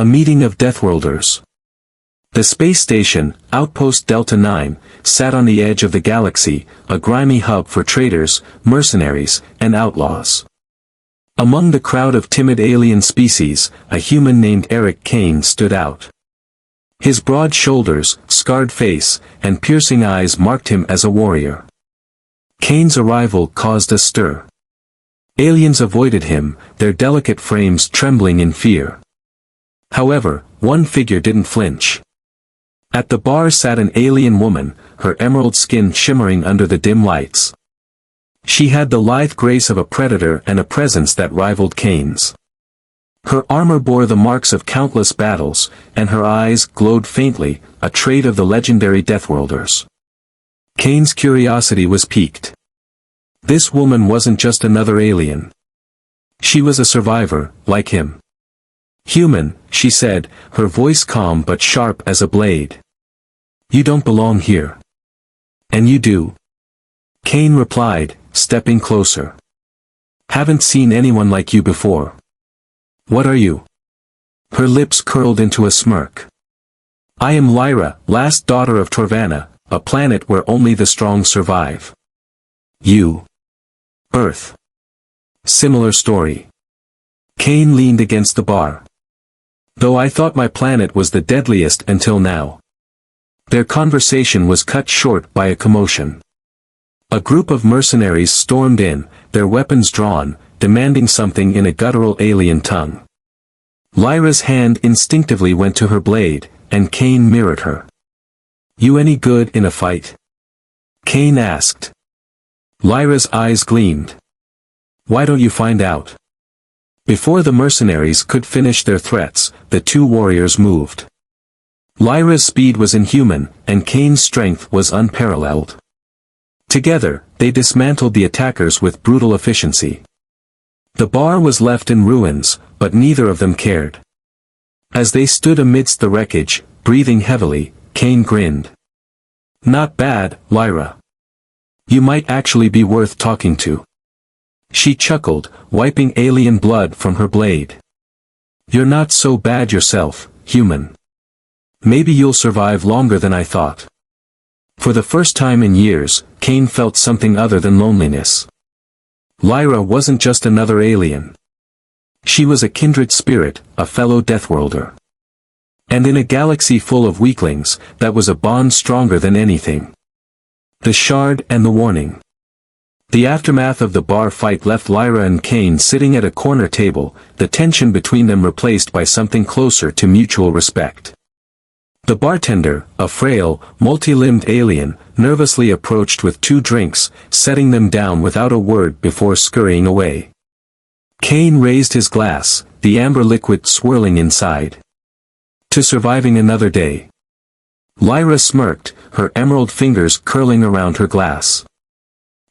A meeting of Deathworlders. The space station, Outpost Delta 9, sat on the edge of the galaxy, a grimy hub for traders, mercenaries, and outlaws. Among the crowd of timid alien species, a human named Eric Kane stood out. His broad shoulders, scarred face, and piercing eyes marked him as a warrior. Kane's arrival caused a stir. Aliens avoided him, their delicate frames trembling in fear. However, one figure didn't flinch. At the bar sat an alien woman, her emerald skin shimmering under the dim lights. She had the lithe grace of a predator and a presence that rivaled Kane's. Her armor bore the marks of countless battles, and her eyes glowed faintly, a trait of the legendary Deathworlders. Kane's curiosity was piqued. This woman wasn't just another alien. She was a survivor, like him. "Human," she said, her voice calm but sharp as a blade. "You don't belong here." "And you do." Kane replied, stepping closer. "Haven't seen anyone like you before." "What are you?" Her lips curled into a smirk. "I am Lyra, last daughter of Torvana, a planet where only the strong survive." "You?" "Earth." "Similar story." Kane leaned against the bar. "Though I thought my planet was the deadliest until now." Their conversation was cut short by a commotion. A group of mercenaries stormed in, their weapons drawn, demanding something in a guttural alien tongue. Lyra's hand instinctively went to her blade, and Kane mirrored her. "You any good in a fight?" Kane asked. Lyra's eyes gleamed. "Why don't you find out?" Before the mercenaries could finish their threats, the two warriors moved. Lyra's speed was inhuman, and Kane's strength was unparalleled. Together, they dismantled the attackers with brutal efficiency. The bar was left in ruins, but neither of them cared. As they stood amidst the wreckage, breathing heavily, Kane grinned. "Not bad, Lyra. You might actually be worth talking to." She chuckled, wiping alien blood from her blade. "You're not so bad yourself, human. Maybe you'll survive longer than I thought." For the first time in years, Kane felt something other than loneliness. Lyra wasn't just another alien. She was a kindred spirit, a fellow Deathworlder. And in a galaxy full of weaklings, that was a bond stronger than anything. The Shard and the Warning. The aftermath of the bar fight left Lyra and Kane sitting at a corner table, the tension between them replaced by something closer to mutual respect. The bartender, a frail, multi-limbed alien, nervously approached with 2 drinks, setting them down without a word before scurrying away. Kane raised his glass, the amber liquid swirling inside. "To surviving another day." Lyra smirked, her emerald fingers curling around her glass.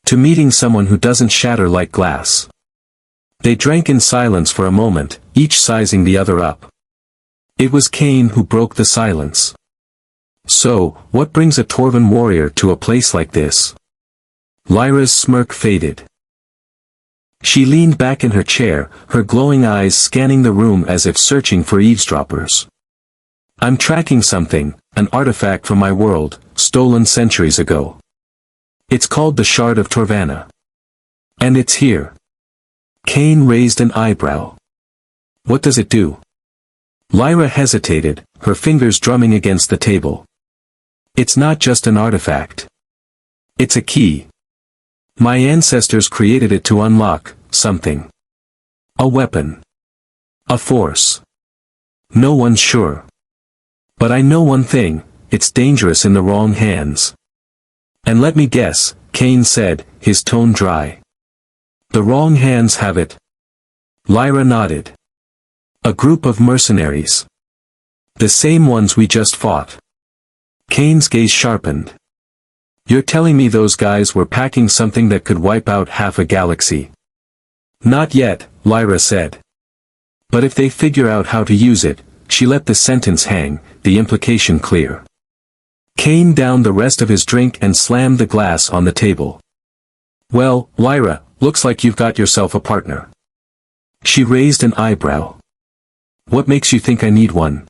"To meeting someone who doesn't shatter like glass." They drank in silence for a moment, each sizing the other up. It was Kane who broke the silence. "So, what brings a Torvan warrior to a place like this?" Lyra's smirk faded. She leaned back in her chair, her glowing eyes scanning the room as if searching for eavesdroppers. "I'm tracking something, an artifact from my world, stolen centuries ago. It's called the Shard of Torvana. And it's here." Kane raised an eyebrow. "What does it do?" Lyra hesitated, her fingers drumming against the table. "It's not just an artifact. It's a key. My ancestors created it to unlock something. A weapon. A force. No one's sure. But I know one thing, it's dangerous in the wrong hands." "And let me guess," Kane said, his tone dry. "The wrong hands have it." Lyra nodded. "A group of mercenaries. The same ones we just fought." Kane's gaze sharpened. "You're telling me those guys were packing something that could wipe out half a galaxy?" "Not yet," Lyra said. "But if they figure out how to use it," she let the sentence hang, the implication clear. Kane downed the rest of his drink and slammed the glass on the table. "Well, Lyra, looks like you've got yourself a partner." She raised an eyebrow. What makes you think I need one?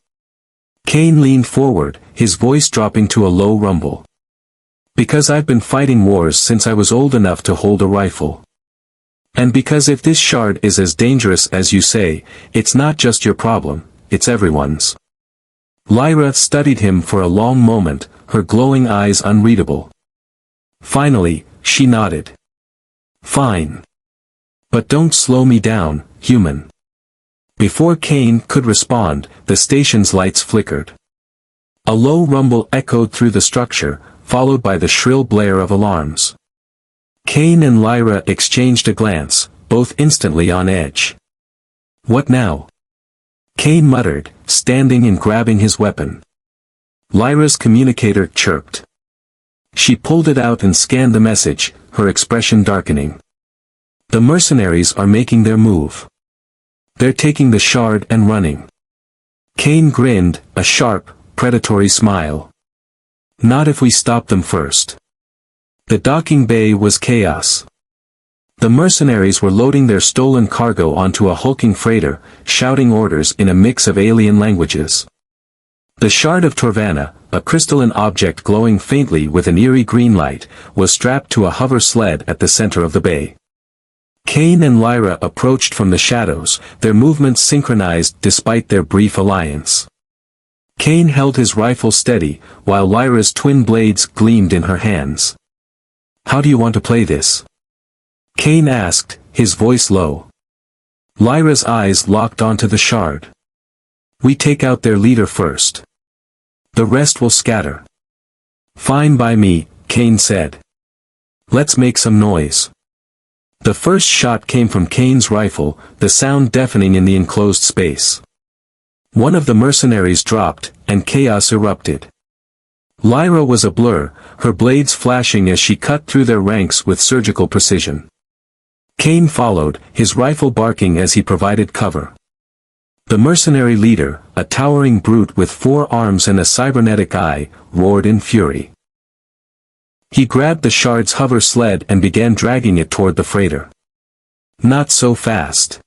Kane leaned forward, his voice dropping to a low rumble. Because I've been fighting wars since I was old enough to hold a rifle. And because if this shard is as dangerous as you say, it's not just your problem, it's everyone's. Lyra studied him for a long moment, her glowing eyes unreadable. Finally, she nodded. Fine. But don't slow me down, human. Before Kane could respond, the station's lights flickered. A low rumble echoed through the structure, followed by the shrill blare of alarms. Kane and Lyra exchanged a glance, both instantly on edge. What now? Kane muttered, standing and grabbing his weapon. Lyra's communicator chirped. She pulled it out and scanned the message, her expression darkening. The mercenaries are making their move. They're taking the shard and running. Kane grinned, a sharp, predatory smile. Not if we stop them first. The docking bay was chaos. The mercenaries were loading their stolen cargo onto a hulking freighter, shouting orders in a mix of alien languages. The shard of Torvana, a crystalline object glowing faintly with an eerie green light, was strapped to a hover sled at the center of the bay. Kane and Lyra approached from the shadows, their movements synchronized despite their brief alliance. Kane held his rifle steady, while Lyra's twin blades gleamed in her hands. How do you want to play this? Kane asked, his voice low. Lyra's eyes locked onto the shard. We take out their leader first. The rest will scatter. Fine by me, Kane said. Let's make some noise. The first shot came from Kane's rifle, the sound deafening in the enclosed space. One of the mercenaries dropped, and chaos erupted. Lyra was a blur, her blades flashing as she cut through their ranks with surgical precision. Kane followed, his rifle barking as he provided cover. The mercenary leader, a towering brute with 4 arms and a cybernetic eye, roared in fury. He grabbed the shard's hover sled and began dragging it toward the freighter. Not so fast.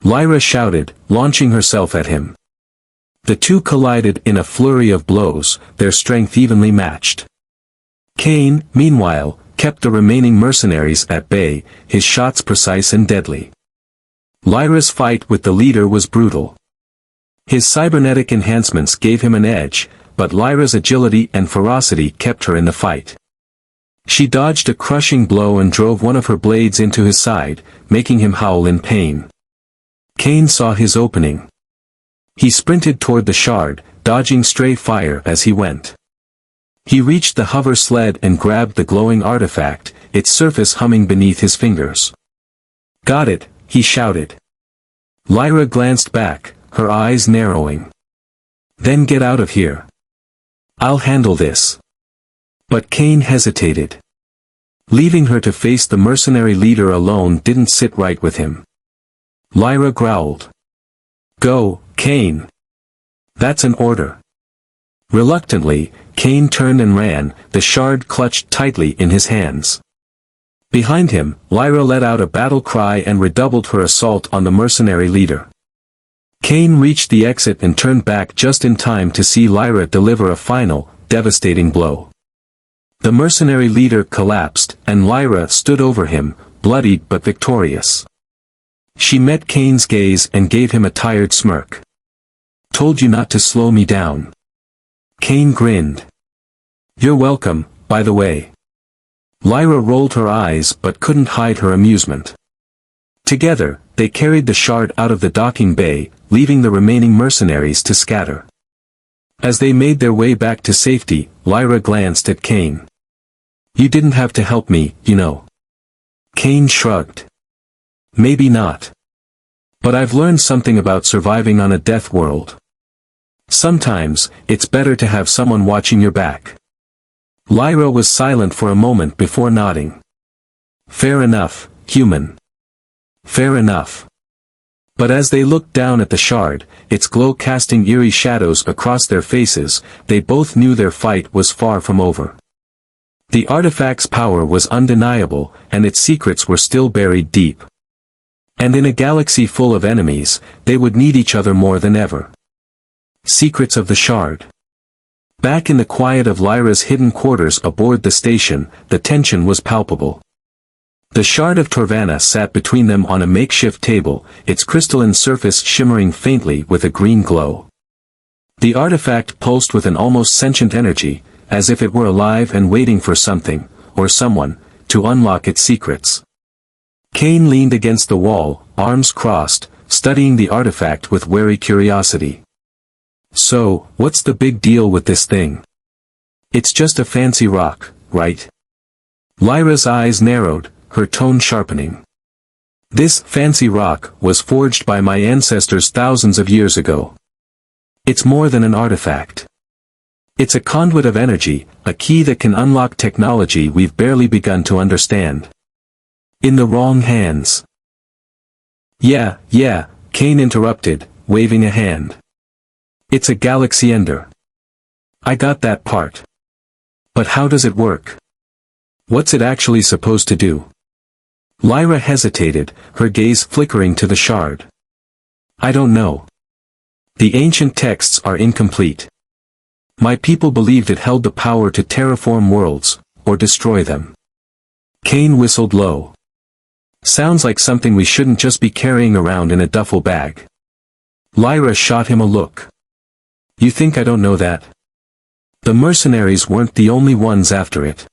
Lyra shouted, launching herself at him. The two collided in a flurry of blows, their strength evenly matched. Kane, meanwhile, kept the remaining mercenaries at bay, his shots precise and deadly. Lyra's fight with the leader was brutal. His cybernetic enhancements gave him an edge, but Lyra's agility and ferocity kept her in the fight. She dodged a crushing blow and drove one of her blades into his side, making him howl in pain. Kane saw his opening. He sprinted toward the shard, dodging stray fire as he went. He reached the hover sled and grabbed the glowing artifact, its surface humming beneath his fingers. Got it, he shouted. Lyra glanced back, her eyes narrowing. Then get out of here. I'll handle this. But Kane hesitated. Leaving her to face the mercenary leader alone didn't sit right with him. Lyra growled. Go, Kane. That's an order. Reluctantly, Kane turned and ran, the shard clutched tightly in his hands. Behind him, Lyra let out a battle cry and redoubled her assault on the mercenary leader. Kane reached the exit and turned back just in time to see Lyra deliver a final, devastating blow. The mercenary leader collapsed, and Lyra stood over him, bloodied but victorious. She met Kane's gaze and gave him a tired smirk. Told you not to slow me down. Kane grinned. You're welcome, by the way. Lyra rolled her eyes but couldn't hide her amusement. Together, they carried the shard out of the docking bay, leaving the remaining mercenaries to scatter. As they made their way back to safety, Lyra glanced at Kane. You didn't have to help me, you know. Kane shrugged. Maybe not. But I've learned something about surviving on a death world. Sometimes, it's better to have someone watching your back. Lyra was silent for a moment before nodding. Fair enough, human. Fair enough. But as they looked down at the shard, its glow casting eerie shadows across their faces, they both knew their fight was far from over. The artifact's power was undeniable, and its secrets were still buried deep. And in a galaxy full of enemies, they would need each other more than ever. Secrets of the Shard. Back in the quiet of Lyra's hidden quarters aboard the station, the tension was palpable. The Shard of Torvanna sat between them on a makeshift table, its crystalline surface shimmering faintly with a green glow. The artifact pulsed with an almost sentient energy, as if it were alive and waiting for something, or someone, to unlock its secrets. Kane leaned against the wall, arms crossed, studying the artifact with wary curiosity. So, what's the big deal with this thing? It's just a fancy rock, right? Lyra's eyes narrowed, her tone sharpening. This fancy rock was forged by my ancestors thousands of years ago. It's more than an artifact. It's a conduit of energy, a key that can unlock technology we've barely begun to understand. In the wrong hands. Yeah, Kane interrupted, waving a hand. It's a galaxy ender. I got that part. But how does it work? What's it actually supposed to do? Lyra hesitated, her gaze flickering to the shard. I don't know. The ancient texts are incomplete. My people believed it held the power to terraform worlds, or destroy them. Kane whistled low. Sounds like something we shouldn't just be carrying around in a duffel bag. Lyra shot him a look. You think I don't know that? The mercenaries weren't the only ones after it.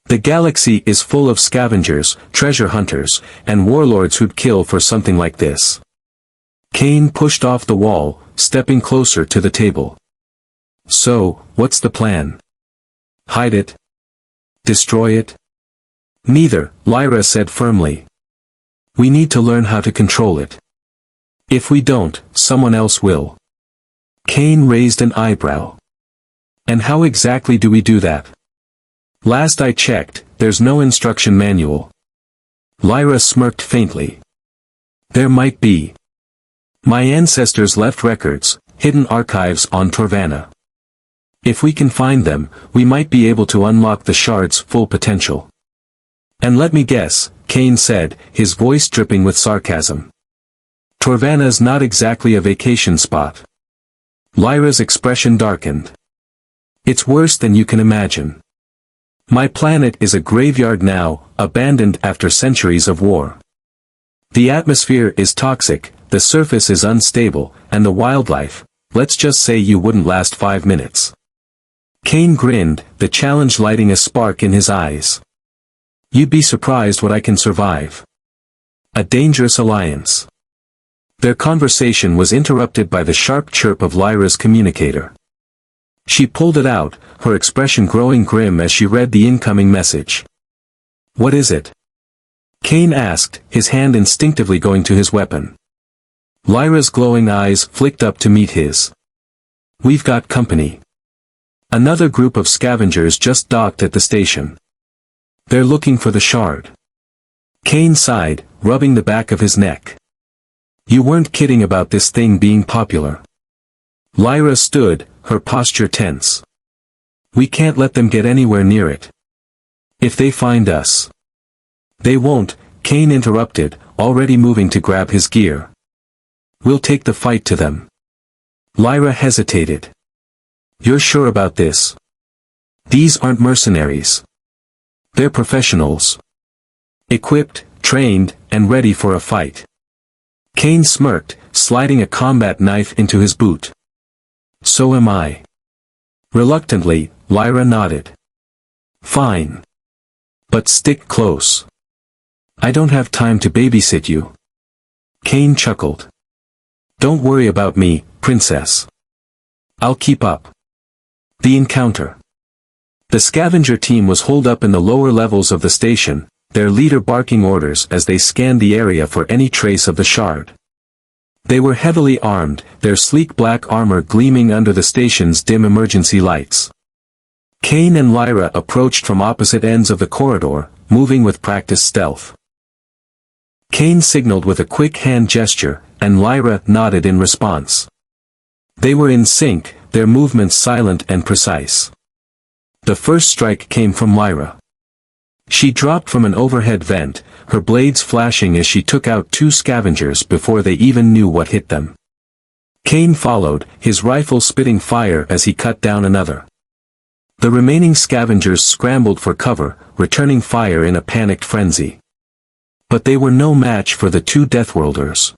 The galaxy is full of scavengers, treasure hunters, and warlords who'd kill for something like this. Kane pushed off the wall, stepping closer to the table. So, what's the plan? Hide it? Destroy it? Neither, Lyra said firmly. We need to learn how to control it. If we don't, someone else will. Kane raised an eyebrow. And how exactly do we do that? Last I checked, there's no instruction manual. Lyra smirked faintly. There might be. My ancestors left records, hidden archives on Torvanna. If we can find them, we might be able to unlock the shard's full potential. And let me guess, Kane said, his voice dripping with sarcasm. Torvanna's not exactly a vacation spot. Lyra's expression darkened. It's worse than you can imagine. My planet is a graveyard now, abandoned after centuries of war. The atmosphere is toxic, the surface is unstable, and the wildlife, let's just say you wouldn't last 5 minutes. Kane grinned, the challenge lighting a spark in his eyes. You'd be surprised what I can survive. A dangerous alliance. Their conversation was interrupted by the sharp chirp of Lyra's communicator. She pulled it out, her expression growing grim as she read the incoming message. What is it? Kane asked, his hand instinctively going to his weapon. Lyra's glowing eyes flicked up to meet his. We've got company. Another group of scavengers just docked at the station. They're looking for the shard. Kane sighed, rubbing the back of his neck. You weren't kidding about this thing being popular. Lyra stood, her posture tense. We can't let them get anywhere near it. If they find us. They won't, Kane interrupted, already moving to grab his gear. We'll take the fight to them. Lyra hesitated. You're sure about this? These aren't mercenaries. They're professionals. Equipped, trained, and ready for a fight. Kane smirked, sliding a combat knife into his boot. So am I. Reluctantly, Lyra nodded. Fine. But stick close. I don't have time to babysit you. Kane chuckled. Don't worry about me, princess. I'll keep up. The encounter. The scavenger team was holed up in the lower levels of the station, their leader barking orders as they scanned the area for any trace of the shard. They were heavily armed, their sleek black armor gleaming under the station's dim emergency lights. Kane and Lyra approached from opposite ends of the corridor, moving with practiced stealth. Kane signaled with a quick hand gesture, and Lyra nodded in response. They were in sync, their movements silent and precise. The first strike came from Lyra. She dropped from an overhead vent, her blades flashing as she took out two scavengers before they even knew what hit them. Cain followed, his rifle spitting fire as he cut down another. The remaining scavengers scrambled for cover, returning fire in a panicked frenzy. But they were no match for the two Deathworlders.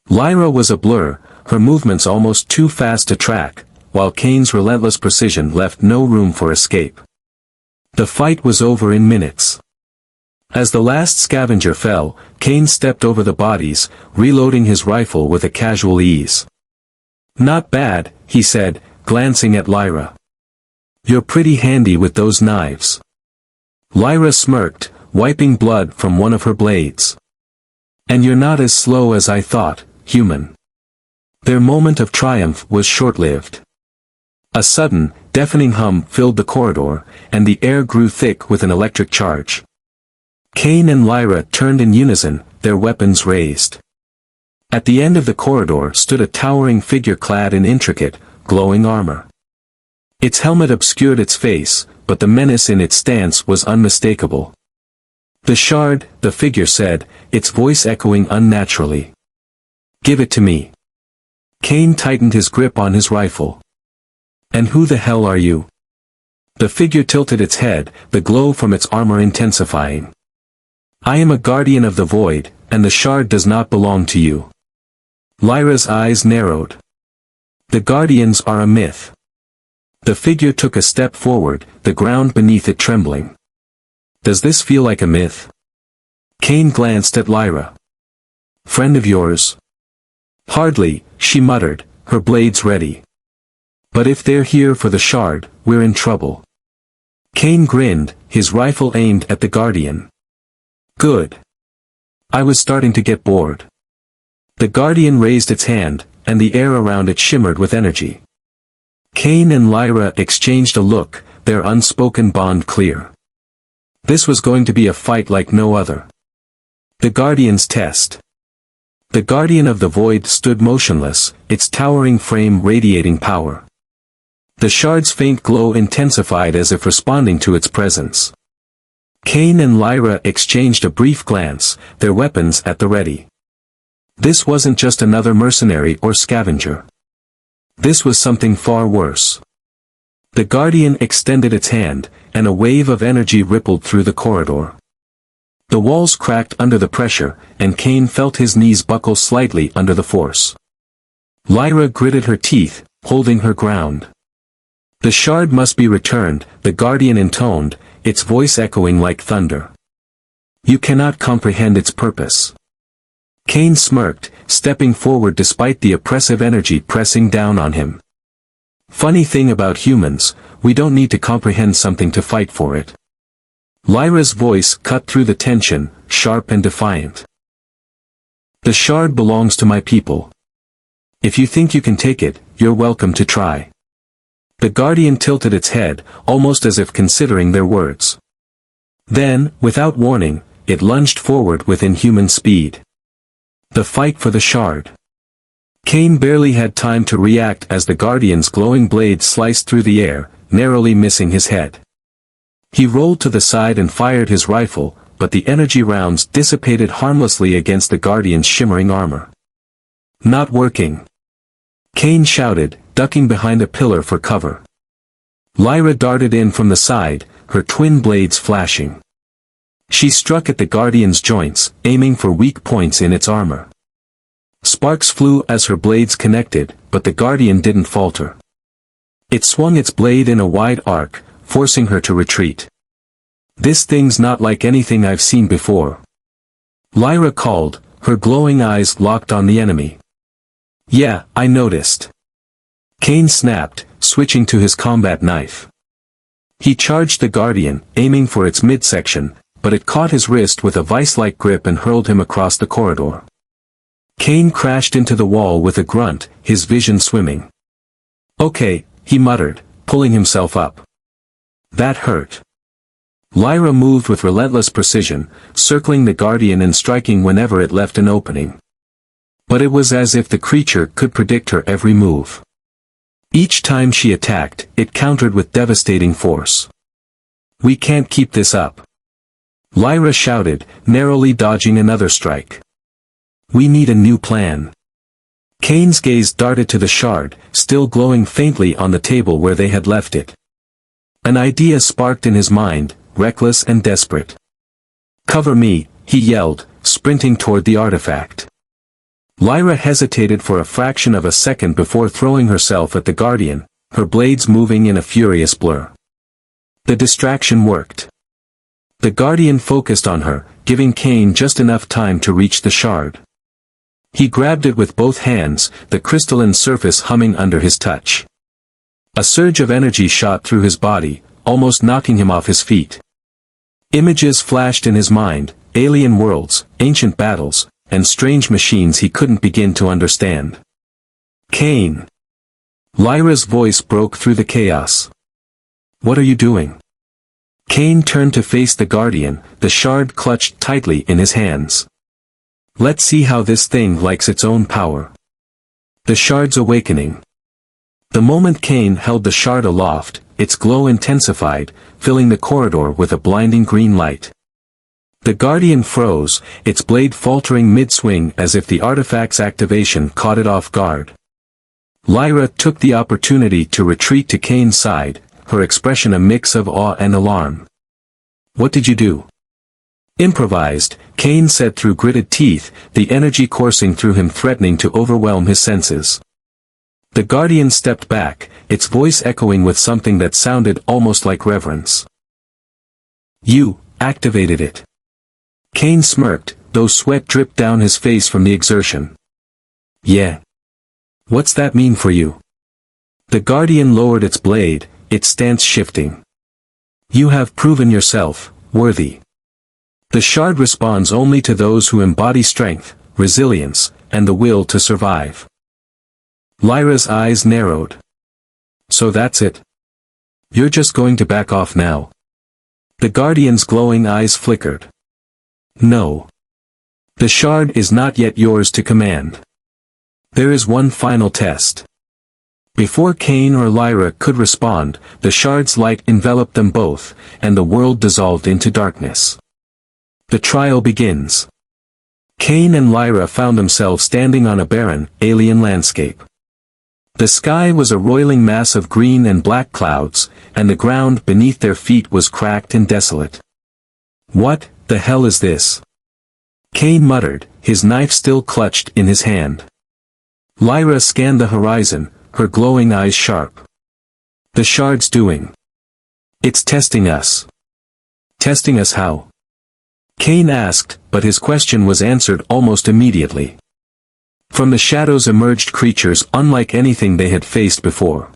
Lyra was a blur, her movements almost too fast to track, while Cain's relentless precision left no room for escape. The fight was over in minutes. As the last scavenger fell, Cain stepped over the bodies, reloading his rifle with a casual ease. "Not bad," he said, glancing at Lyra. "You're pretty handy with those knives." Lyra smirked, wiping blood from one of her blades. "And you're not as slow as I thought, human." Their moment of triumph was short-lived. A sudden, deafening hum filled the corridor, and the air grew thick with an electric charge. Cain and Lyra turned in unison, their weapons raised. At the end of the corridor stood a towering figure clad in intricate, glowing armor. Its helmet obscured its face, but the menace in its stance was unmistakable. "The shard," the figure said, its voice echoing unnaturally. "Give it to me." Cain tightened his grip on his rifle. "And who the hell are you?" The figure tilted its head, the glow from its armor intensifying. "I am a guardian of the void, and the shard does not belong to you." Lyra's eyes narrowed. "The guardians are a myth." The figure took a step forward, the ground beneath it trembling. "Does this feel like a myth?" Cain glanced at Lyra. "Friend of yours?" "Hardly," she muttered, her blades ready. "But if they're here for the shard, we're in trouble." Cain grinned, his rifle aimed at the guardian. "Good. I was starting to get bored." The guardian raised its hand, and the air around it shimmered with energy. Cain and Lyra exchanged a look, their unspoken bond clear. This was going to be a fight like no other. The Guardian's test. The Guardian of the Void stood motionless, its towering frame radiating power. The shard's faint glow intensified as if responding to its presence. Cain and Lyra exchanged a brief glance, their weapons at the ready. This wasn't just another mercenary or scavenger. This was something far worse. The Guardian extended its hand, and a wave of energy rippled through the corridor. The walls cracked under the pressure, and Cain felt his knees buckle slightly under the force. Lyra gritted her teeth, holding her ground. "The shard must be returned," the Guardian intoned, its voice echoing like thunder. "You cannot comprehend its purpose." Cain smirked, stepping forward despite the oppressive energy pressing down on him. "Funny thing about humans, we don't need to comprehend something to fight for it." Lyra's voice cut through the tension, sharp and defiant. "The shard belongs to my people. If you think you can take it, you're welcome to try." The Guardian tilted its head, almost as if considering their words. Then, without warning, it lunged forward with inhuman speed. The fight for the shard. Cain barely had time to react as the Guardian's glowing blade sliced through the air, narrowly missing his head. He rolled to the side and fired his rifle, but the energy rounds dissipated harmlessly against the Guardian's shimmering armor. "Not working!" Cain shouted, ducking behind a pillar for cover. Lyra darted in from the side, her twin blades flashing. She struck at the Guardian's joints, aiming for weak points in its armor. Sparks flew as her blades connected, but the Guardian didn't falter. It swung its blade in a wide arc, forcing her to retreat. "This thing's not like anything I've seen before." Lyra called, her glowing eyes locked on the enemy. "Yeah, I noticed." Cain snapped, switching to his combat knife. He charged the Guardian, aiming for its midsection, but it caught his wrist with a vice-like grip and hurled him across the corridor. Cain crashed into the wall with a grunt, his vision swimming. "Okay," he muttered, pulling himself up. "That hurt." Lyra moved with relentless precision, circling the Guardian and striking whenever it left an opening. But it was as if the creature could predict her every move. Each time she attacked, it countered with devastating force. "We can't keep this up." Lyra shouted, narrowly dodging another strike. We need a new plan. Kane's gaze darted to the shard, still glowing faintly on the table where they had left it. An idea sparked in his mind, reckless and desperate. Cover me, he yelled, sprinting toward the artifact. Lyra hesitated for a fraction of a second before throwing herself at the Guardian, her blades moving in a furious blur. The distraction worked. The Guardian focused on her, giving Kane just enough time to reach the shard. He grabbed it with both hands, the crystalline surface humming under his touch. A surge of energy shot through his body, almost knocking him off his feet. Images flashed in his mind, alien worlds, ancient battles, and strange machines he couldn't begin to understand. Kane! Lyra's voice broke through the chaos. What are you doing? Kane turned to face the Guardian, the shard clutched tightly in his hands. Let's see how this thing likes its own power. The shard's awakening. The moment Kane held the shard aloft, its glow intensified, filling the corridor with a blinding green light. The Guardian froze, its blade faltering mid-swing as if the artifact's activation caught it off guard. Lyra took the opportunity to retreat to Kane's side, her expression a mix of awe and alarm. What did you do? Improvised, Kane said through gritted teeth, the energy coursing through him threatening to overwhelm his senses. The Guardian stepped back, its voice echoing with something that sounded almost like reverence. You activated it. Kane smirked, though sweat dripped down his face from the exertion. Yeah. What's that mean for you? The Guardian lowered its blade, its stance shifting. You have proven yourself worthy. The shard responds only to those who embody strength, resilience, and the will to survive. Lyra's eyes narrowed. So that's it? You're just going to back off now? The Guardian's glowing eyes flickered. No. The shard is not yet yours to command. There is one final test. Before Kane or Lyra could respond, the shard's light enveloped them both, and the world dissolved into darkness. The trial begins. Kane and Lyra found themselves standing on a barren, alien landscape. The sky was a roiling mass of green and black clouds, and the ground beneath their feet was cracked and desolate. What the hell is this? Kane muttered, his knife still clutched in his hand. Lyra scanned the horizon, her glowing eyes sharp. The shard's doing. It's testing us. Testing us how? Kane asked, but his question was answered almost immediately. From the shadows emerged creatures unlike anything they had faced before.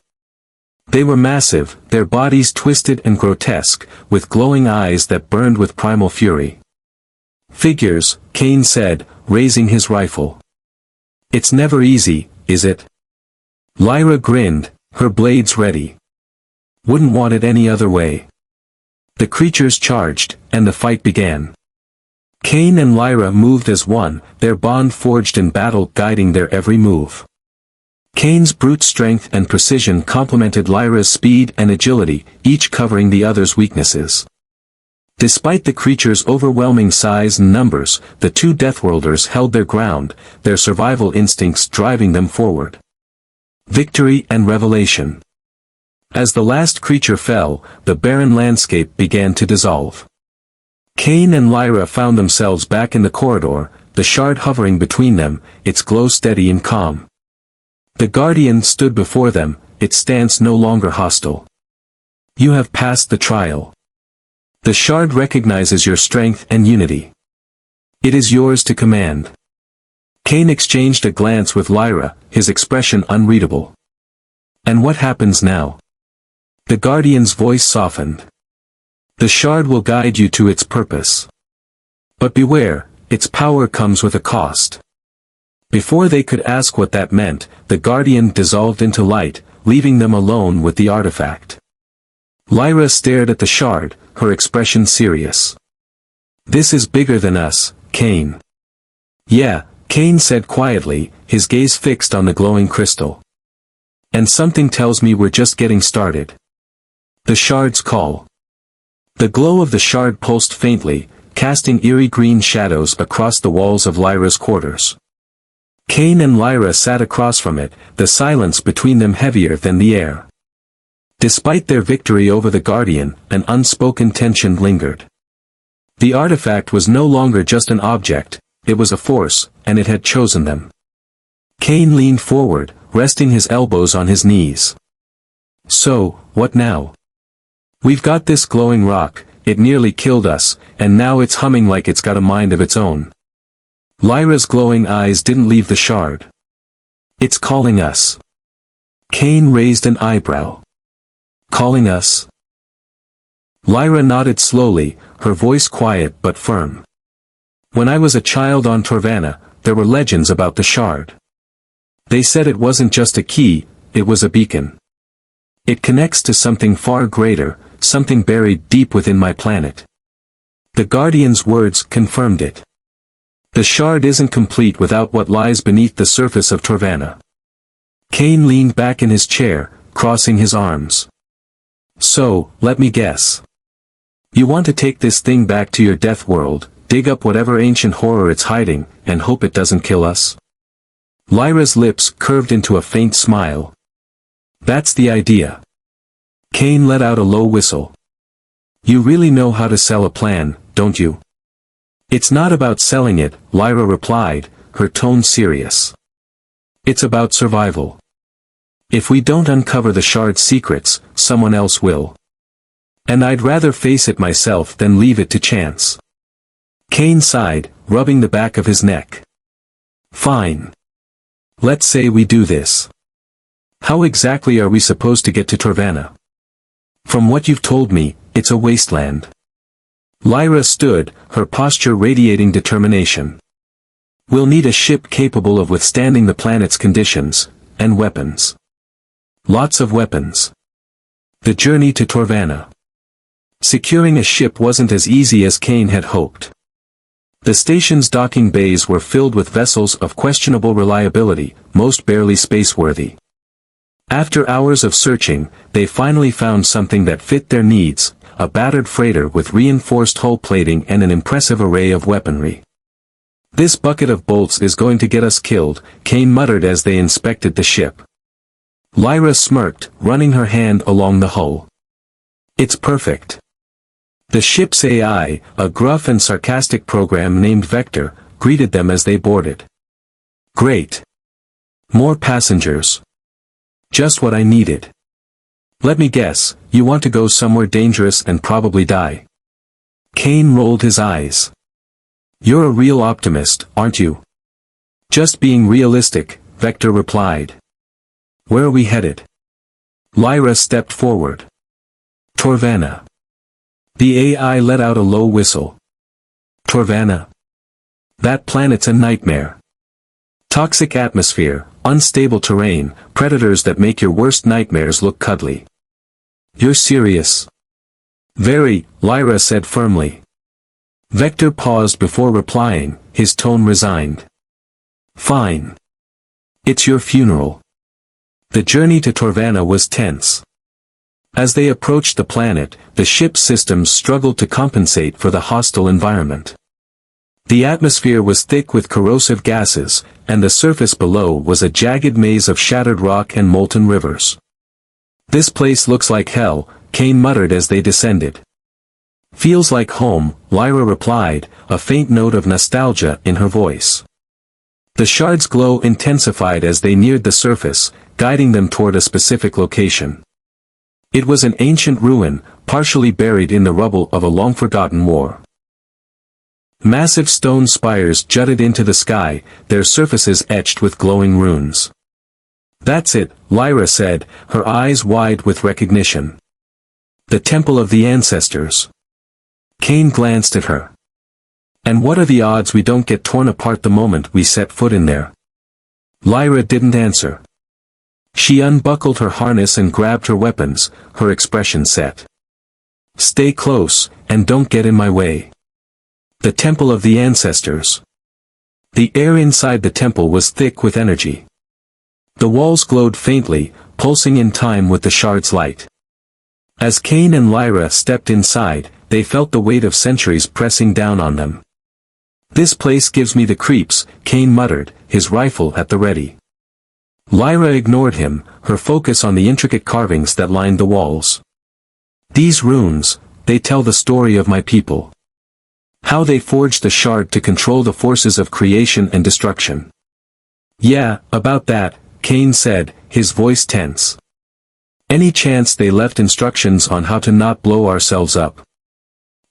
They were massive, their bodies twisted and grotesque, with glowing eyes that burned with primal fury. Figures, Kane said, raising his rifle. It's never easy, is it? Lyra grinned, her blades ready. Wouldn't want it any other way. The creatures charged, and the fight began. Kane and Lyra moved as one, their bond forged in battle guiding their every move. Kane's brute strength and precision complemented Lyra's speed and agility, each covering the other's weaknesses. Despite the creature's overwhelming size and numbers, the two Deathworlders held their ground, their survival instincts driving them forward. Victory and revelation. As the last creature fell, the barren landscape began to dissolve. Kane and Lyra found themselves back in the corridor, the shard hovering between them, its glow steady and calm. The Guardian stood before them, its stance no longer hostile. You have passed the trial. The shard recognizes your strength and unity. It is yours to command. Kane exchanged a glance with Lyra, his expression unreadable. And what happens now? The Guardian's voice softened. The shard will guide you to its purpose. But beware, its power comes with a cost. Before they could ask what that meant, the Guardian dissolved into light, leaving them alone with the artifact. Lyra stared at the shard, her expression serious. This is bigger than us, Kane. Yeah, Kane said quietly, his gaze fixed on the glowing crystal. And something tells me we're just getting started. The shard's call. The glow of the shard pulsed faintly, casting eerie green shadows across the walls of Lyra's quarters. Kane and Lyra sat across from it, the silence between them heavier than the air. Despite their victory over the Guardian, an unspoken tension lingered. The artifact was no longer just an object, it was a force, and it had chosen them. Kane leaned forward, resting his elbows on his knees. So, what now? We've got this glowing rock, it nearly killed us, and now it's humming like it's got a mind of its own. Lyra's glowing eyes didn't leave the shard. It's calling us. Kane raised an eyebrow. Calling us? Lyra nodded slowly, her voice quiet but firm. When I was a child on Torvanna, there were legends about the shard. They said it wasn't just a key, it was a beacon. It connects to something far greater, something buried deep within my planet. The Guardian's words confirmed it. The shard isn't complete without what lies beneath the surface of Torvanna. Kane leaned back in his chair, crossing his arms. So, let me guess. You want to take this thing back to your death world, dig up whatever ancient horror it's hiding, and hope it doesn't kill us? Lyra's lips curved into a faint smile. That's the idea. Kane let out a low whistle. You really know how to sell a plan, don't you? It's not about selling it, Lyra replied, her tone serious. It's about survival. If we don't uncover the shard's secrets, someone else will. And I'd rather face it myself than leave it to chance. Kane sighed, rubbing the back of his neck. Fine. Let's say we do this. How exactly are we supposed to get to Torvanna? From what you've told me, it's a wasteland. Lyra stood, her posture radiating determination. We'll need a ship capable of withstanding the planet's conditions, and weapons. Lots of weapons. The journey to Torvanna. Securing a ship wasn't as easy as Kane had hoped. The station's docking bays were filled with vessels of questionable reliability, most barely spaceworthy. After hours of searching, they finally found something that fit their needs, a battered freighter with reinforced hull plating and an impressive array of weaponry. This bucket of bolts is going to get us killed, Kane muttered as they inspected the ship. Lyra smirked, running her hand along the hull. It's perfect. The ship's AI, a gruff and sarcastic program named Vector, greeted them as they boarded. Great. More passengers. Just what I needed. Let me guess, you want to go somewhere dangerous and probably die. Kane rolled his eyes. You're a real optimist, aren't you? Just being realistic, Vector replied. Where are we headed? Lyra stepped forward. Torvanna. The AI let out a low whistle. Torvanna. That planet's a nightmare. Toxic atmosphere, unstable terrain, predators that make your worst nightmares look cuddly. You're serious? Very, Lyra said firmly. Vector paused before replying, his tone resigned. Fine. It's your funeral. The journey to Torvanna was tense. As they approached the planet, the ship's systems struggled to compensate for the hostile environment. The atmosphere was thick with corrosive gases, and the surface below was a jagged maze of shattered rock and molten rivers. This place looks like hell, Kane muttered as they descended. Feels like home, Lyra replied, a faint note of nostalgia in her voice. The shard's glow intensified as they neared the surface, guiding them toward a specific location. It was an ancient ruin, partially buried in the rubble of a long-forgotten war. Massive stone spires jutted into the sky, their surfaces etched with glowing runes. That's it, Lyra said, her eyes wide with recognition. The Temple of the Ancestors. Kane glanced at her. And what are the odds we don't get torn apart the moment we set foot in there? Lyra didn't answer. She unbuckled her harness and grabbed her weapons, her expression set. Stay close, and don't get in my way. The Temple of the Ancestors. The air inside the temple was thick with energy. The walls glowed faintly, pulsing in time with the shard's light. As Kane and Lyra stepped inside, they felt the weight of centuries pressing down on them. "This place gives me the creeps," Cain muttered, his rifle at the ready. Lyra ignored him, her focus on the intricate carvings that lined the walls. "These runes, they tell the story of my people. How they forged the shard to control the forces of creation and destruction." "Yeah, about that," Cain said, his voice tense. "Any chance they left instructions on how to not blow ourselves up?"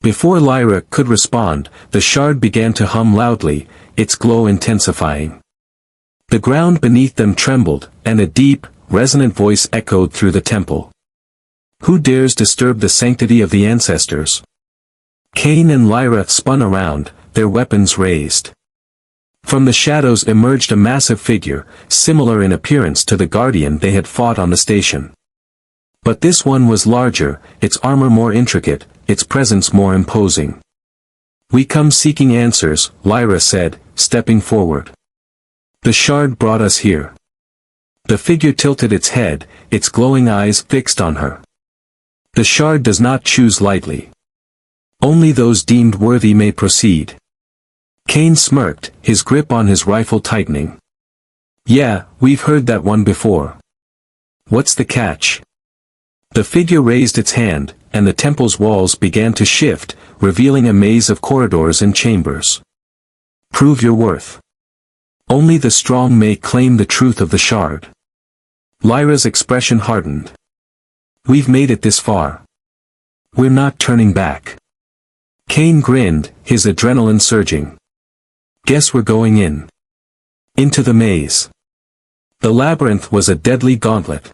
Before Lyra could respond, the shard began to hum loudly, its glow intensifying. The ground beneath them trembled, and a deep, resonant voice echoed through the temple. "Who dares disturb the sanctity of the ancestors?" Cain and Lyra spun around, their weapons raised. From the shadows emerged a massive figure, similar in appearance to the guardian they had fought on the station. But this one was larger, its armor more intricate, its presence more imposing. "We come seeking answers," Lyra said, stepping forward. "The shard brought us here." The figure tilted its head, its glowing eyes fixed on her. "The shard does not choose lightly. Only those deemed worthy may proceed." Cain smirked, his grip on his rifle tightening. "Yeah, we've heard that one before. What's the catch?" The figure raised its hand, and the temple's walls began to shift, revealing a maze of corridors and chambers. "Prove your worth. Only the strong may claim the truth of the shard." Lyra's expression hardened. "We've made it this far. We're not turning back." Cain grinned, his adrenaline surging. "Guess we're going in. Into the maze." The labyrinth was a deadly gauntlet.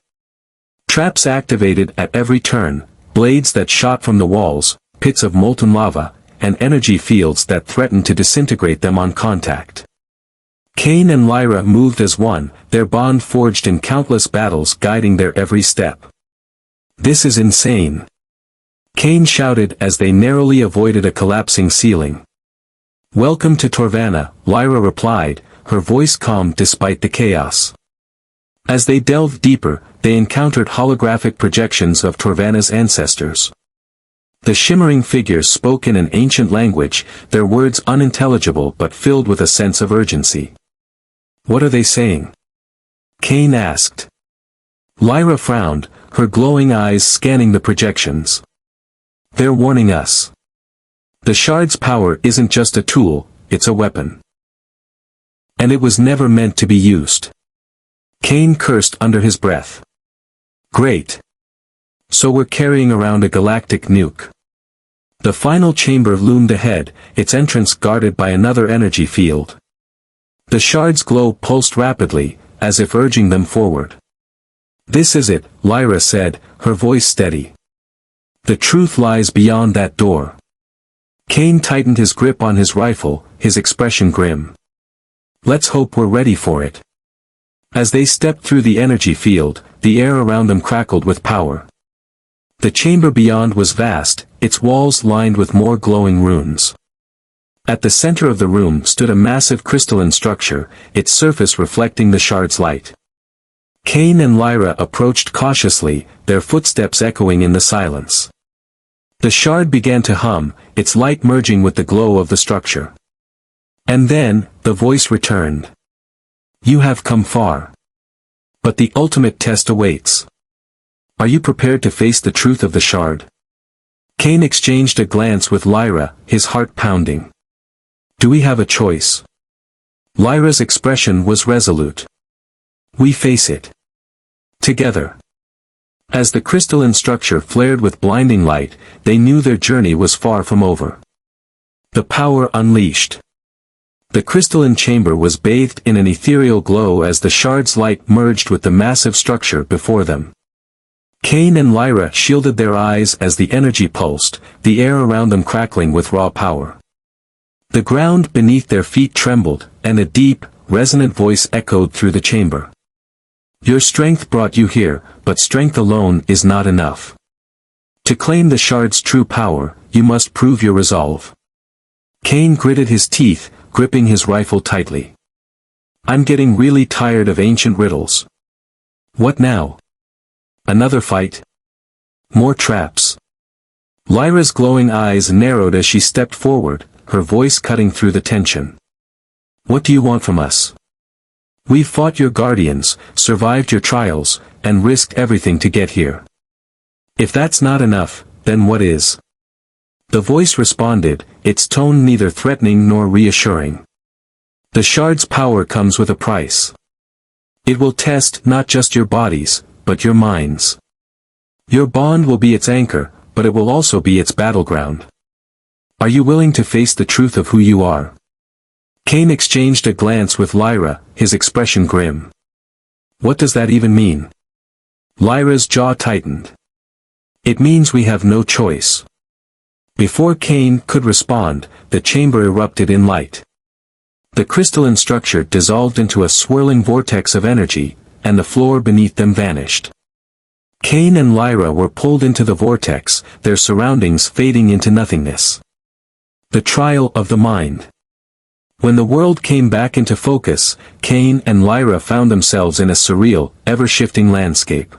Traps activated at every turn, blades that shot from the walls, pits of molten lava, and energy fields that threatened to disintegrate them on contact. Cain and Lyra moved as one, their bond forged in countless battles guiding their every step. "This is insane," Cain shouted as they narrowly avoided a collapsing ceiling. "Welcome to Torvana," Lyra replied, her voice calm despite the chaos. As they delved deeper, they encountered holographic projections of Torvana's ancestors. The shimmering figures spoke in an ancient language, their words unintelligible but filled with a sense of urgency. "What are they saying?" Cain asked. Lyra frowned, her glowing eyes scanning the projections. "They're warning us. The shard's power isn't just a tool, it's a weapon. And it was never meant to be used." Cain cursed under his breath. "Great. So we're carrying around a galactic nuke." The final chamber loomed ahead, its entrance guarded by another energy field. The shard's glow pulsed rapidly, as if urging them forward. "This is it," Lyra said, her voice steady. "The truth lies beyond that door." Cain tightened his grip on his rifle, his expression grim. "Let's hope we're ready for it." As they stepped through the energy field, the air around them crackled with power. The chamber beyond was vast, its walls lined with more glowing runes. At the center of the room stood a massive crystalline structure, its surface reflecting the shard's light. Cain and Lyra approached cautiously, their footsteps echoing in the silence. The shard began to hum, its light merging with the glow of the structure. And then, the voice returned. "You have come far. But the ultimate test awaits. Are you prepared to face the truth of the shard?" Cain exchanged a glance with Lyra, his heart pounding. "Do we have a choice?" Lyra's expression was resolute. "We face it. Together." As the crystalline structure flared with blinding light, they knew their journey was far from over. The power unleashed. The crystalline chamber was bathed in an ethereal glow as the shard's light merged with the massive structure before them. Cain and Lyra shielded their eyes as the energy pulsed, the air around them crackling with raw power. The ground beneath their feet trembled, and a deep, resonant voice echoed through the chamber. "Your strength brought you here, but strength alone is not enough. To claim the shard's true power, you must prove your resolve." Cain gritted his teeth, gripping his rifle tightly. "I'm getting really tired of ancient riddles. What now? Another fight? More traps?" Lyra's glowing eyes narrowed as she stepped forward, her voice cutting through the tension. "What do you want from us? We've fought your guardians, survived your trials, and risked everything to get here. If that's not enough, then what is?" The voice responded, its tone neither threatening nor reassuring. "The shard's power comes with a price. It will test not just your bodies, but your minds. Your bond will be its anchor, but it will also be its battleground. Are you willing to face the truth of who you are?" Cain exchanged a glance with Lyra, his expression grim. "What does that even mean?" Lyra's jaw tightened. "It means we have no choice." Before Cain could respond, the chamber erupted in light. The crystalline structure dissolved into a swirling vortex of energy, and the floor beneath them vanished. Cain and Lyra were pulled into the vortex, their surroundings fading into nothingness. The trial of the mind. When the world came back into focus, Cain and Lyra found themselves in a surreal, ever-shifting landscape.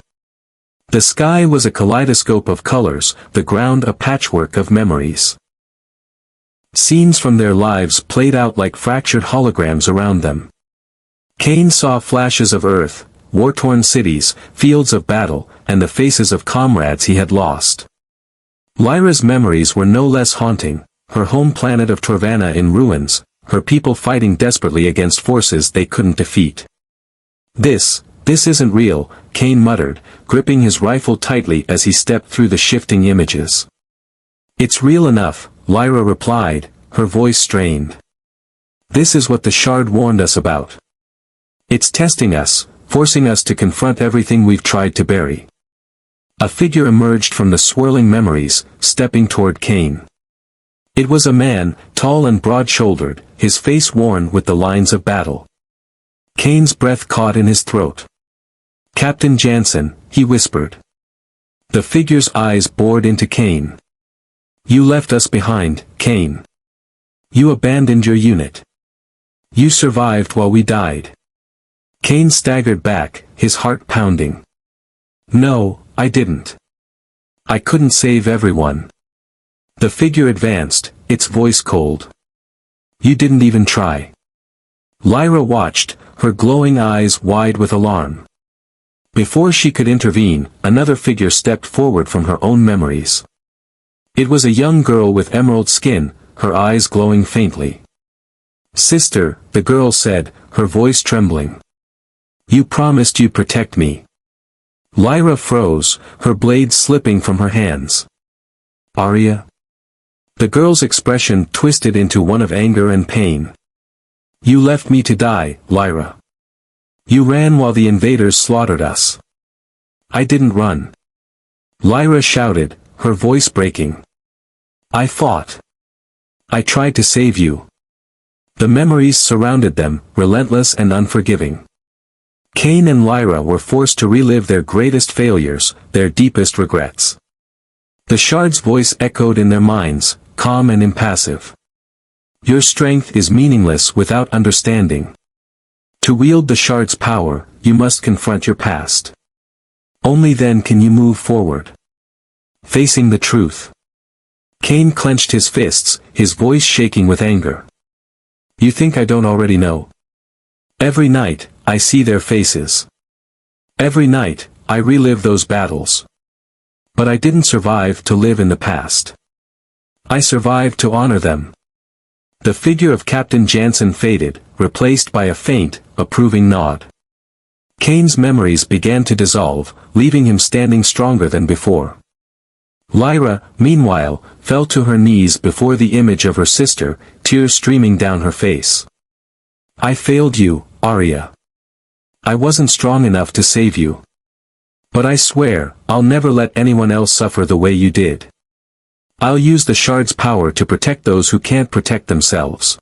The sky was a kaleidoscope of colors, the ground a patchwork of memories. Scenes from their lives played out like fractured holograms around them. Cain saw flashes of earth, war-torn cities, fields of battle, and the faces of comrades he had lost. Lyra's memories were no less haunting, her home planet of Torvana in ruins, her people fighting desperately against forces they couldn't defeat. This isn't real," Cain muttered, gripping his rifle tightly as he stepped through the shifting images. "It's real enough," Lyra replied, her voice strained. "This is what the shard warned us about. It's testing us, forcing us to confront everything we've tried to bury." A figure emerged from the swirling memories, stepping toward Cain. It was a man, tall and broad-shouldered, his face worn with the lines of battle. Cain's breath caught in his throat. "Captain Jansen," he whispered. The figure's eyes bored into Cain. "You left us behind, Cain. You abandoned your unit. You survived while we died." Cain staggered back, his heart pounding. "No, I didn't. I couldn't save everyone." The figure advanced, its voice cold. "You didn't even try." Lyra watched, her glowing eyes wide with alarm. Before she could intervene, another figure stepped forward from her own memories. It was a young girl with emerald skin, her eyes glowing faintly. "Sister," the girl said, her voice trembling. "You promised you'd protect me." Lyra froze, her blade slipping from her hands. "Arya?" The girl's expression twisted into one of anger and pain. "You left me to die, Lyra. You ran while the invaders slaughtered us." "I didn't run." Lyra shouted, her voice breaking. "I fought. I tried to save you." The memories surrounded them, relentless and unforgiving. Cain and Lyra were forced to relive their greatest failures, their deepest regrets. The shard's voice echoed in their minds, calm and impassive. "Your strength is meaningless without understanding. To wield the shard's power, you must confront your past. Only then can you move forward. Facing the truth." Cain clenched his fists, his voice shaking with anger. "You think I don't already know? Every night, I see their faces. Every night, I relive those battles. But I didn't survive to live in the past. I survived to honor them." The figure of Captain Jansen faded, replaced by a faint, approving nod. Cain's memories began to dissolve, leaving him standing stronger than before. Lyra, meanwhile, fell to her knees before the image of her sister, tears streaming down her face. "I failed you, Arya. I wasn't strong enough to save you. But I swear, I'll never let anyone else suffer the way you did. I'll use the shard's power to protect those who can't protect themselves."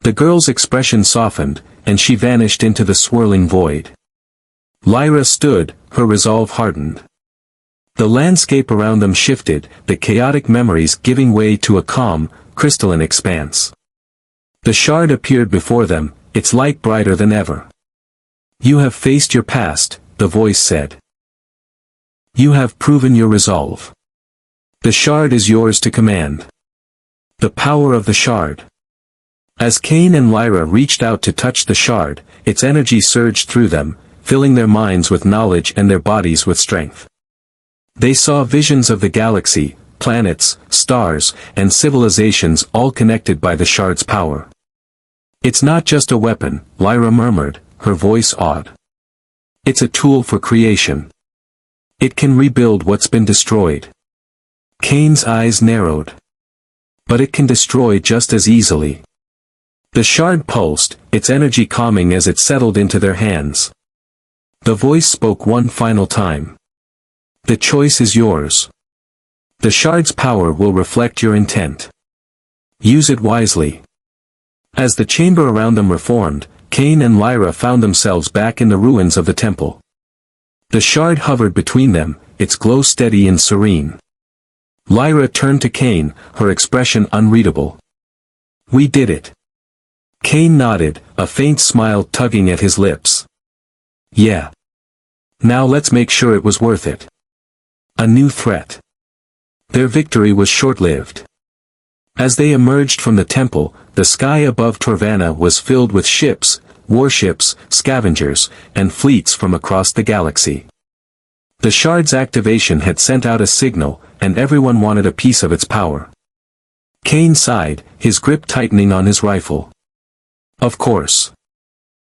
The girl's expression softened, and she vanished into the swirling void. Lyra stood, her resolve hardened. The landscape around them shifted, the chaotic memories giving way to a calm, crystalline expanse. The shard appeared before them, its light brighter than ever. "You have faced your past," the voice said. "You have proven your resolve. The shard is yours to command. The power of the shard. As Cain and Lyra reached out to touch the shard, its energy surged through them, filling their minds with knowledge and their bodies with strength. They saw visions of the galaxy, planets, stars, and civilizations all connected by the shard's power. It's not just a weapon, Lyra murmured, her voice awed. It's a tool for creation. It can rebuild what's been destroyed. Cain's eyes narrowed. But it can destroy just as easily. The shard pulsed, its energy calming as it settled into their hands. The voice spoke one final time. The choice is yours. The shard's power will reflect your intent. Use it wisely. As the chamber around them reformed, Cain and Lyra found themselves back in the ruins of the temple. The shard hovered between them, its glow steady and serene. Lyra turned to Cain, her expression unreadable. We did it. Cain nodded, a faint smile tugging at his lips. Yeah. Now let's make sure it was worth it. A new threat. Their victory was short-lived. As they emerged from the temple, the sky above Torvana was filled with ships, warships, scavengers, and fleets from across the galaxy. The shard's activation had sent out a signal, and everyone wanted a piece of its power. Cain sighed, his grip tightening on his rifle. Of course.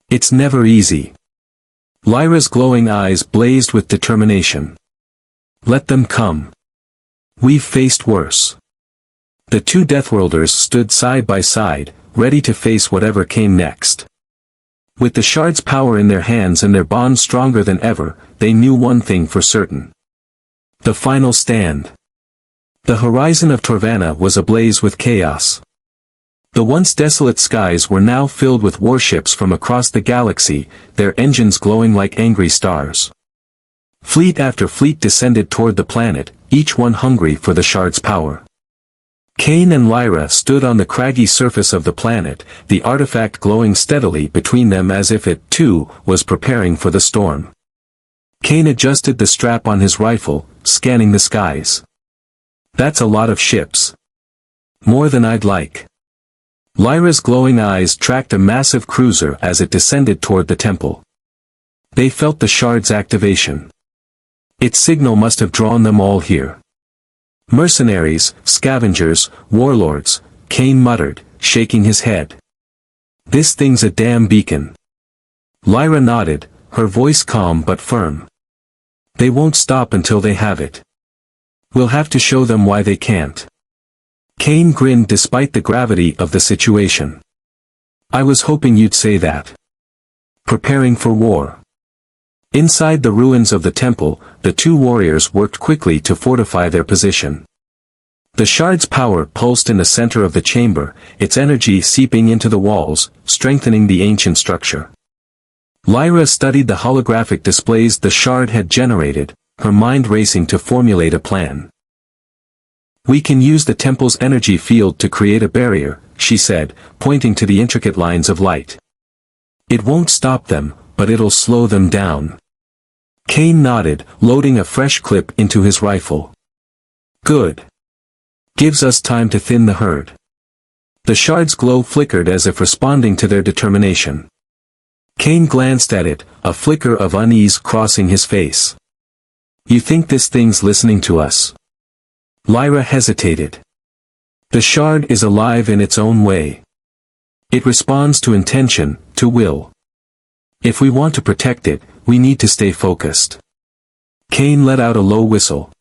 It's never easy. Lyra's glowing eyes blazed with determination. Let them come. We've faced worse. The two Deathworlders stood side by side, ready to face whatever came next. With the shard's power in their hands and their bond stronger than ever, they knew one thing for certain. The final stand. The horizon of Torvana was ablaze with chaos. The once desolate skies were now filled with warships from across the galaxy, their engines glowing like angry stars. Fleet after fleet descended toward the planet, each one hungry for the shard's power. Cain and Lyra stood on the craggy surface of the planet, the artifact glowing steadily between them as if it, too, was preparing for the storm. Cain adjusted the strap on his rifle, scanning the skies. That's a lot of ships. More than I'd like. Lyra's glowing eyes tracked a massive cruiser as it descended toward the temple. They felt the shard's activation. Its signal must have drawn them all here. Mercenaries, scavengers, warlords, Cain muttered, shaking his head. This thing's a damn beacon. Lyra nodded, her voice calm but firm. They won't stop until they have it. We'll have to show them why they can't. Cain grinned despite the gravity of the situation. I was hoping you'd say that. Preparing for war. Inside the ruins of the temple, the two warriors worked quickly to fortify their position. The shard's power pulsed in the center of the chamber, its energy seeping into the walls, strengthening the ancient structure. Lyra studied the holographic displays the shard had generated, her mind racing to formulate a plan. We can use the temple's energy field to create a barrier, she said, pointing to the intricate lines of light. It won't stop them, but it'll slow them down. Cain nodded, loading a fresh clip into his rifle. Good. Gives us time to thin the herd. The shard's glow flickered as if responding to their determination. Cain glanced at it, a flicker of unease crossing his face. You think this thing's listening to us? Lyra hesitated. The shard is alive in its own way. It responds to intention, to will. If we want to protect it, we need to stay focused. Cain let out a low whistle.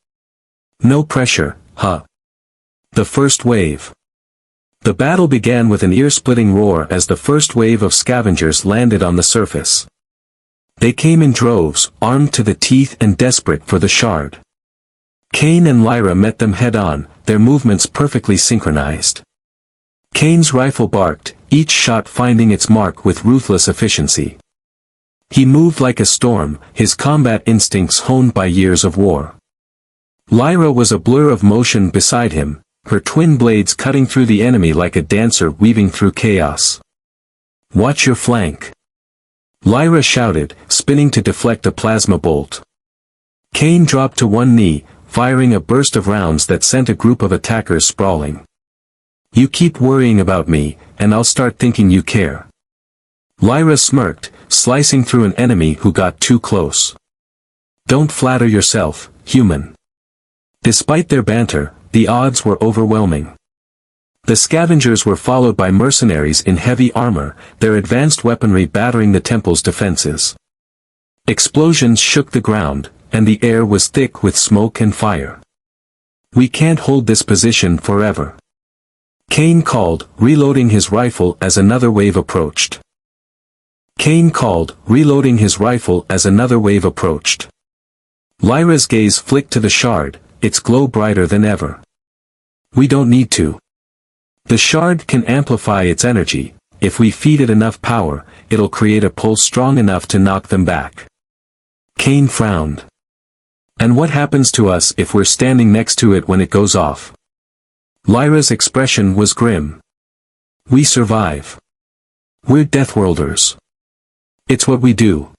No pressure, huh? The first wave. The battle began with an ear-splitting roar as the first wave of scavengers landed on the surface. They came in droves, armed to the teeth and desperate for the shard. Cain and Lyra met them head-on, their movements perfectly synchronized. Cain's rifle barked, each shot finding its mark with ruthless efficiency. He moved like a storm, his combat instincts honed by years of war. Lyra was a blur of motion beside him, her twin blades cutting through the enemy like a dancer weaving through chaos. Watch your flank. Lyra shouted, spinning to deflect a plasma bolt. Cain dropped to one knee, firing a burst of rounds that sent a group of attackers sprawling. "You keep worrying about me, and I'll start thinking you care." Lyra smirked, slicing through an enemy who got too close. "Don't flatter yourself, human." Despite their banter, the odds were overwhelming. The scavengers were followed by mercenaries in heavy armor, their advanced weaponry battering the temple's defenses. Explosions shook the ground, and the air was thick with smoke and fire. "We can't hold this position forever," Kane called, reloading his rifle as another wave approached. Lyra's gaze flicked to the shard, its glow brighter than ever. "We don't need to. The shard can amplify its energy. If we feed it enough power, it'll create a pulse strong enough to knock them back." Kane frowned. "And what happens to us if we're standing next to it when it goes off?" Lyra's expression was grim. "We survive. We're Deathworlders. It's what we do."